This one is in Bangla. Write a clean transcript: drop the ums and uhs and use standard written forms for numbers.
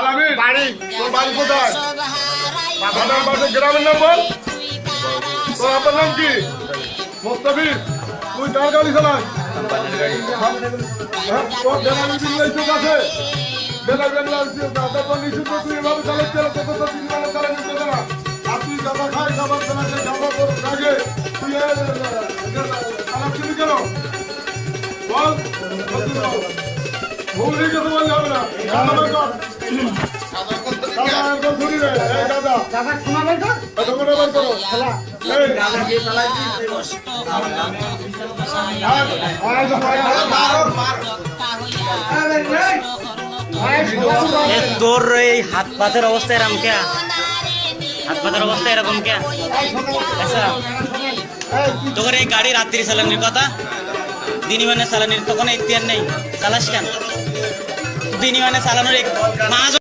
আলামিন বাড়ি তোর বাড়ি কোথায়? বাবার বাড়ি গ্রামের নাম বল। তোর আপনার নাম কি? মোস্তাফিজ। তুই কার গাড়ি চালাস? তোর বেলালি বিল লাইসেন্স আছে? বেলালি বিল লাইসেন্স আছে তো নিশ্চিত তুই এভাবে চালাচ্ছিস কত তো দিন মানে চালাতে দেবে না। আর তুই গাঁদা খাই খাবার চালাতে গাঁদা তোর আগে তুই চালাচ্ছিলি কেন বল? ভুল হয়ে গেছে বললে হবে না। তোর এই হাত পাতের অবস্থা এরকম কে? হাত পাতের অবস্থা এরকম কে? আচ্ছা তোর এই গাড়ি রাত্রি চালানোর কথা, দিনই মানে চালানোর তখন এখতিয়ার নেই, চালাস কেন? দিনই মানে চালানোর